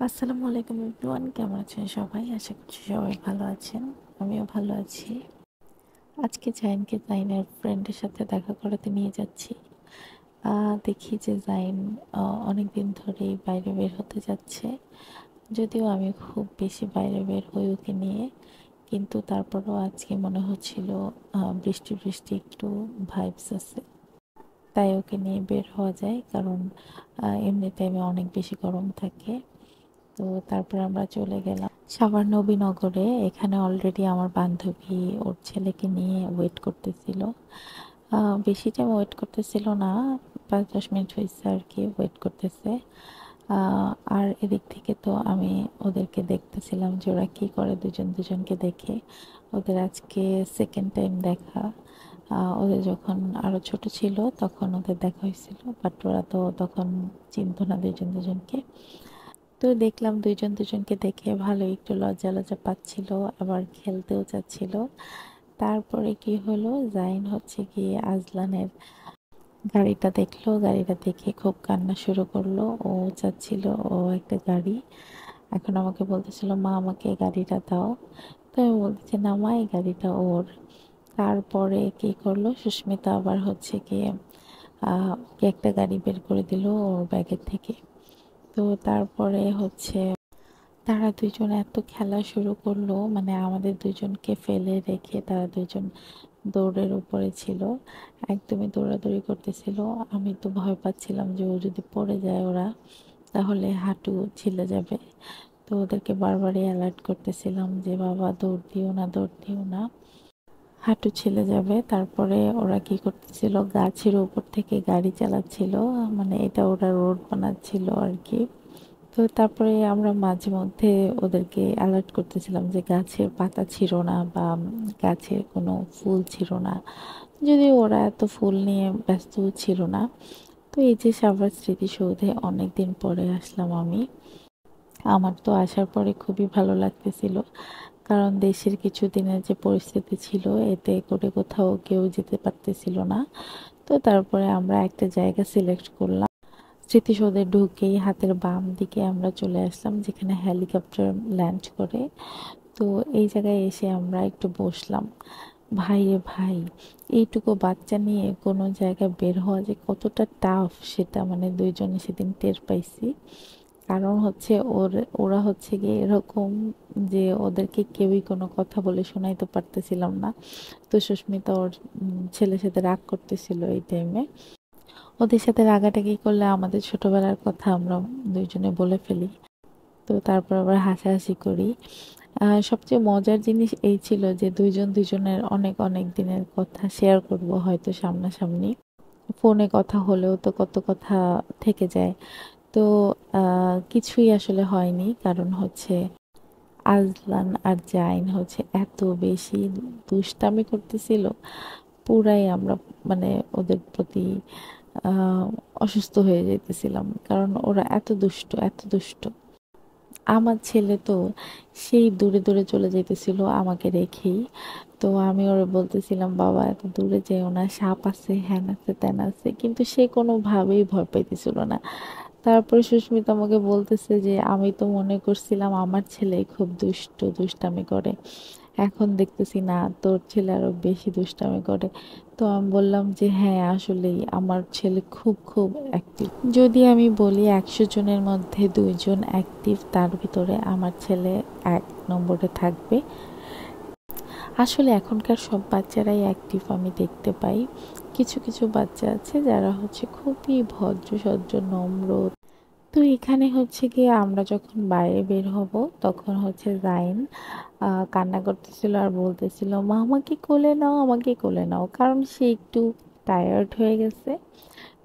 আসসালামু আলাইকুম এভরিওয়ান, কেমন আছেন সবাই? আশা করছি সবাই ভালো আছেন। আমিও ভালো আছি। আজকে জাইনকে জাইনের ফ্রেন্ডের সাথে দেখা করাতে নিয়ে যাচ্ছি। দেখি যে জাইন অনেকদিন ধরেই বাইরে বের হতে যাচ্ছে। যদিও আমি খুব বেশি বাইরে বের হই ওকে নিয়ে, কিন্তু তারপরও আজকে মনে হচ্ছিল বৃষ্টি বৃষ্টি একটু ভাইবস আছে, তাই ওকে নিয়ে বের হওয়া যায়। কারণ এমনি টাইমে অনেক বেশি গরম থাকে। তো তারপর আমরা চলে গেলাম সাভার নবীনগরে। এখানে অলরেডি আমার বান্ধবী ওর ছেলেকে নিয়ে ওয়েট করতেছিল। বেশি টাইম ওয়েট করতেছিল না, 5-10 মিনিট হয়েছে আর কি ওয়েট করতেছে। আর এদিক থেকে তো আমি ওদেরকে দেখতেছিলাম যে ওরা কী করে, দুজন দুজনকে দেখে। ওদের আজকে সেকেন্ড টাইম দেখা। ওদের যখন আরও ছোট ছিল তখন ওদের দেখা হয়েছিল, বাট ওরা তো তখন চিনতো না দুজন দুজনকে। তো দেখলাম দুইজন দুজনকে দেখে ভালো একটু লজ্জা লজ্জা পাচ্ছিল, আবার খেলতেও চাচ্ছিল। তারপরে কি হলো, জাইন হচ্ছে গিয়ে আজলানের গাড়িটা দেখলো, গাড়িটা দেখে খুব কান্না শুরু করলো। ও চাচ্ছিল ও একটা গাড়ি। এখন আমাকে বলতেছিল, মা আমাকে এই গাড়িটা দাও। তো আমি বলতেছি, না মা এই গাড়িটা ওর। তারপরে কি করলো, সুস্মিতা আবার হচ্ছে গিয়ে ওকে একটা গাড়ি বের করে দিল ওর ব্যাগের থেকে। তো তারপরে হচ্ছে তারা দুইজন এত খেলা শুরু করলো, মানে আমাদের দুজনকে ফেলে রেখে তারা দুজন দৌড়ের উপরে ছিল, একদমই দৌড়াদৌড়ি করতেছিল। আমি তো ভয় পাচ্ছিলাম যে ও যদি পড়ে যায় ওরা, তাহলে হাঁটু ছিলে যাবে। তো ওদেরকে বারবারই অ্যালার্ট করতেছিলাম যে বাবা দৌড় দিও না, দৌড় দিও না, হাঁটু ছিলে যাবে। তারপরে ওরা কি করতেছিল, গাছের উপর থেকে গাড়ি চালাচ্ছিল, মানে এটা ওরা রোড বানাচ্ছিল আর কি। তো তারপরে আমরা মাঝে মধ্যে ওদেরকে অ্যালার্ট করতেছিলাম যে গাছের পাতা ছিঁড়ো না বা গাছের কোনো ফুল ছিঁড়ো না, যদিও ওরা এত ফুল নিয়ে ব্যস্ত ছিল না। তো এই যে সাভার স্মৃতিসৌধে অনেক দিন পরে আসলাম আমি। আমার তো আসার পরে খুবই ভালো লাগতেছিল, কারণ দেশের কিছু দিনের যে পরিস্থিতি ছিল, এতে করে কোথাও কেউ যেতে পারতেছিল না। তো তারপরে আমরা একটা জায়গা সিলেক্ট করলাম। স্মৃতিসৌধে ঢুকেই হাতের বাম দিকে আমরা চলে আসলাম যেখানে হেলিকপ্টার ল্যান্ড করে। তো এই জায়গায় এসে আমরা একটু বসলাম। ভাই রে ভাই, এইটুকু বাচ্চা নিয়ে কোনো জায়গায় বের হওয়া যে কতটা টাফ, সেটা মানে দুইজনে সেদিন টের পাইছি। কারণ হচ্ছে ওরা হচ্ছে গিয়ে এরকম যে ওদেরকে কেউই কোনো কথা বলে শোনাইতে পারতেছিলাম না। তো সুস্মিতা ওর ছেলের সাথে রাগ করতেছিল এই টাইমে। ওদের সাথে রাগাটাগি করলে আমাদের ছোটবেলার কথা আমরা দুইজনে বলে ফেলি। তো তারপর আবার হাসাহাসি করি। সবচেয়ে মজার জিনিস এই ছিল যে দুইজন দুজনের অনেক অনেক দিনের কথা শেয়ার করব হয়তো সামনাসামনি। ফোনে কথা হলেও তো কত কথা থেকে যায়। তো কিছুই আসলে হয়নি, কারণ হচ্ছে আজলান আর জাইন হচ্ছে এত বেশি দুষ্টামি করতেছিল, পুরাই আমরা মানে ওদের প্রতি আহ অসুস্থ হয়ে যেতেছিলাম, কারণ ওরা এত দুষ্ট এত দুষ্ট। আমার ছেলে তো সেই দূরে দূরে চলে যেতেছিল আমাকে রেখেই। তো আমি ওরে বলতেছিলাম, বাবা এত দূরে যেও না, সাপ আছে, হ্যান আছে, ত্যান আছে, কিন্তু সে কোনোভাবেই ভয় পাইতেছিল না। তারপরে সুস্মিতা আমাকে বলতেছে যে আমি তো মনে করছিলাম আমার ছেলে খুব দুষ্টামি করে, এখন দেখতেছি না, তোর ছেলে আরো বেশি দুষ্টামি করে। তো আমি বললাম যে হ্যাঁ, আসলেই আমার ছেলে খুব খুব অ্যাক্টিভ। যদি আমি বলি 100 জনের মধ্যে 2 জন অ্যাক্টিভ, তার ভিতরে আমার ছেলে 1 নম্বরে থাকবে। আসলে এখনকার সব বাচ্চারাই অ্যাক্টিভ আমি দেখতে পাই। কিছু কিছু বাচ্চা আছে যারা হচ্ছে খুবই ভদ্র সদ্র নম্র। তো এখানে হচ্ছে গিয়ে আমরা যখন বাইরে বের হব, তখন হচ্ছে জাইন কান্না করতেছিল আর বলতেছিল, মা আমাকে কোলে নাও, আমাকে কোলে নাও, কারণ সে একটু টায়ার্ড হয়ে গেছে।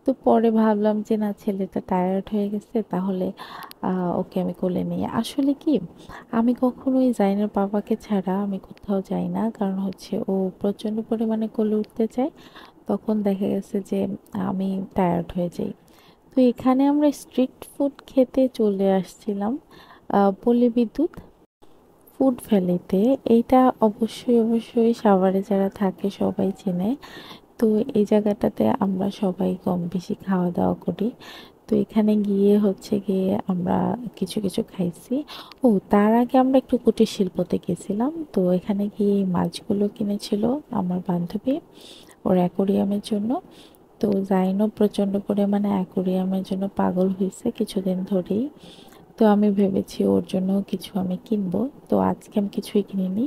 তো পরে ভাবলাম যে না, ছেলেটা টায়ার্ড হয়ে গেছে, তাহলে ওকে আমি কোলে নিই। আসলে কি, আমি কখনোই জাইনের বাবাকে ছাড়া আমি কোথাও যাই না, কারণ হচ্ছে ও প্রচণ্ড পরিমাণে কোলে উঠতে চায়, তখন দেখা গেছে যে আমি টায়ার্ড হয়ে যাই। তো এখানে আমরা স্ট্রিট ফুড খেতে চলে আসছিলাম পল্লী বিদ্যুৎ ফুড ভ্যালিতে। এইটা অবশ্যই অবশ্যই সাভারে যারা থাকে সবাই চেনে। তো এই জায়গাটাতে আমরা সবাই কম বেশি খাওয়া দাওয়া করি। তো এখানে গিয়ে হচ্ছে গিয়ে আমরা কিছু কিছু খাইছি। ও তার আগে আমরা একটু কুটির শিল্পতে গেছিলাম। তো এখানে গিয়ে এই মাছগুলো কিনেছিল আমার বান্ধবী ওর অ্যাকোরিয়ামের জন্য। তো জাইনও প্রচণ্ড পরিমাণে অ্যাকোরিয়ামের জন্য পাগল হয়েছে কিছুদিন ধরেই। তো আমি ভেবেছি ওর জন্য কিছু আমি কিনবো। তো আজকে আমি কিছুই কিনিনি,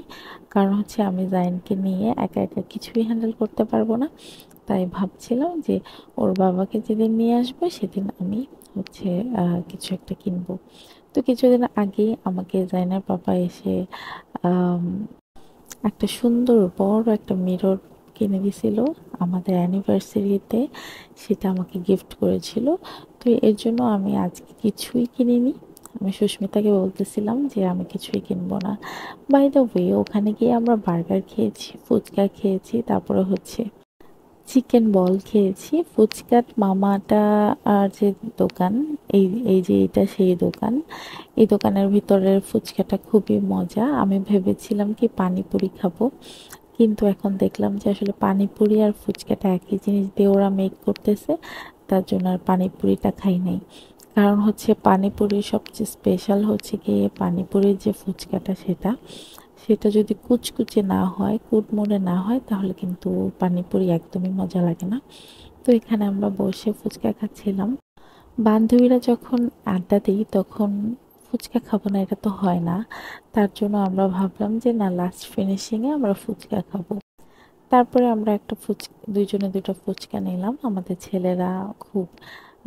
কারণ হচ্ছে আমি জাইনকে নিয়ে একা একা কিছুই হ্যান্ডেল করতে পারবো না। তাই ভাবছিলাম যে ওর বাবাকে যেদিন নিয়ে আসবো সেদিন আমি হচ্ছে কিছু একটা কিনবো। তো কিছুদিন আগেই আমাকে জাইনার পাপা এসে আম, একটা সুন্দর বড় একটা মিরর কিনে দিছিল আমাদের অ্যানিভার্সারিতে। সেটা আমাকে গিফট করেছিল। তো এর জন্য আমি আজকে কিছুই কিনিনি। আমি সুস্মিতাকে বলতেছিলাম যে আমি কিছুই কিনবো না। বাই দ্য ওয়ে, ওখানে গিয়ে আমরা বার্গার খেয়েছি, ফুচকা খেয়েছি, তারপরে হচ্ছে চিকেন বল খেয়েছি। ফুচকাট মামাটা আর যে দোকান, এই এই যে এটা সেই দোকান। এই দোকানের ভিতরের ফুচকাটা খুবই মজা। আমি ভেবেছিলাম কি পানিপুরি খাবো, কিন্তু এখন দেখলাম যে আসলে পানিপুরি আর ফুচকাটা একই জিনিস দিয়ে ওরা মেক করতেছে। তার জন্য আর পানিপুরিটা খাই নাই। কারণ হচ্ছে পানিপুরির সবচেয়ে স্পেশাল হচ্ছে গিয়ে পানিপুরির যে ফুচকাটা সেটা সেটা যদি কুচকুচে না হয়, কুড়মুড়ে না হয়, তাহলে কিন্তু পানিপুরি একদমই মজা লাগে না। তো এখানে আমরা বসে ফুচকা খাচ্ছিলাম। বান্ধবীরা যখন আড্ডা দিই তখন ফুচকা খাবো না এটা তো হয় না। তার জন্য আমরা ভাবলাম যে না, লাস্ট ফিনিশিংয়ে আমরা ফুচকা খাবো। তারপরে আমরা একটা দুইজনে দুটো ফুচকা নিলাম। আমাদের ছেলেরা খুব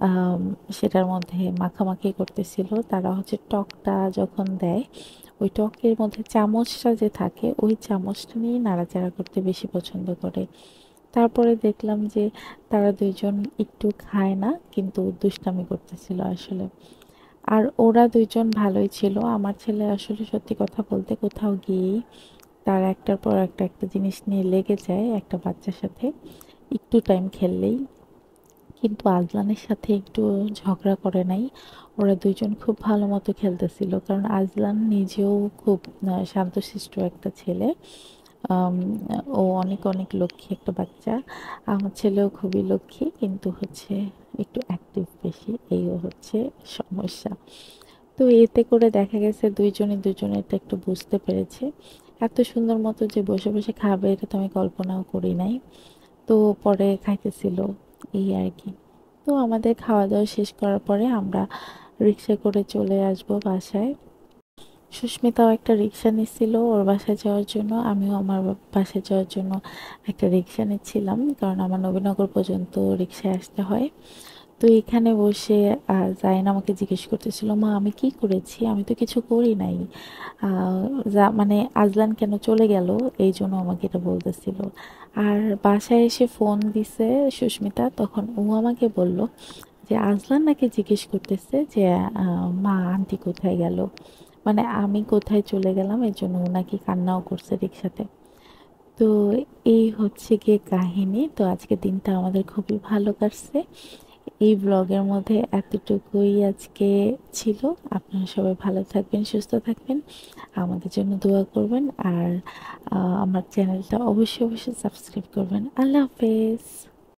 আম, সেটার মধ্যে মাখামাখি করতেছিল। তারা হচ্ছে টকটা যখন দেয়, ওই টকের মধ্যে চামচটা যে থাকে ওই চামচটা নিয়ে নাড়াচাড়া করতে বেশি পছন্দ করে। তারপরে দেখলাম যে তারা দুইজন একটু খায় না, কিন্তু দুষ্টামি করতেছিল আসলে। আর ওরা দুইজন ভালোই ছিল। আমার ছেলে আসলে সত্যি কথা বলতে কোথাও গিয়েই তার একটার পর একটা জিনিস নিয়ে লেগে যায় একটা বাচ্চার সাথে একটু টাইম খেললেই। কিন্তু আজলানের সাথে একটু ঝগড়া করে নাই। ওরা দুইজন খুব ভালো মতো খেলতেছিল, কারণ আজলান নিজেও খুব শান্তশিষ্ট একটা ছেলে। আম, ও অনেক অনেক লক্ষ্মী একটা বাচ্চা। আমার ছেলেও খুবই লক্ষ্মী, কিন্তু হচ্ছে একটু অ্যাক্টিভ বেশি, এই হচ্ছে সমস্যা। তো এতে করে দেখা গেছে দুইজনে দুজনেরটা একটু বুঝতে পেরেছে। এত সুন্দর মতো যে বসে বসে খাবে এটা তো আমি কল্পনাও করি নাই। তো পরে খাইতেছিল, এই আর কি। তো আমাদের খাওয়া দাওয়া শেষ করার পরে আমরা রিক্সা করে চলে আসবো বাসায়। সুস্মিতাও একটা রিক্সা নিচ্ছিল ওর বাসায় যাওয়ার জন্য, আমিও আমার বাসায় যাওয়ার জন্য একটা রিক্সা নিচ্ছিলাম, কারণ আমার নবীনগর পর্যন্ত রিক্সায় আসতে হয়। তো এখানে বসে জাইন আমাকে জিজ্ঞেস করতেছিল, মা আমি কি করেছি, আমি তো কিছু করি নাই। মানে আজলান কেন চলে গেল, এই জন্য আমাকে এটা বলতেছিল। আর বাসায় এসে ফোন দিছে সুস্মিতা, তখন ও আমাকে বলল যে আজলান নাকি জিজ্ঞেস করতেছে যে মা আন্টি কোথায় গেল, মানে আমি কোথায় চলে গেলাম, এর জন্য ও নাকি কান্নাও করছে রিক্সাতে। তো এই হচ্ছে গিয়ে কাহিনী। তো আজকে দিনটা আমাদের খুবই ভালো কাটছে। এই ব্লগের মধ্যে এতটুকুই আজকে ছিল। আপনারা সবাই ভালো থাকবেন, সুস্থ থাকবেন, আমাদের জন্য দোয়া করবেন। আর আমার চ্যানেলটা অবশ্যই অবশ্যই সাবস্ক্রাইব করবেন। আল্লাহ হাফেজ।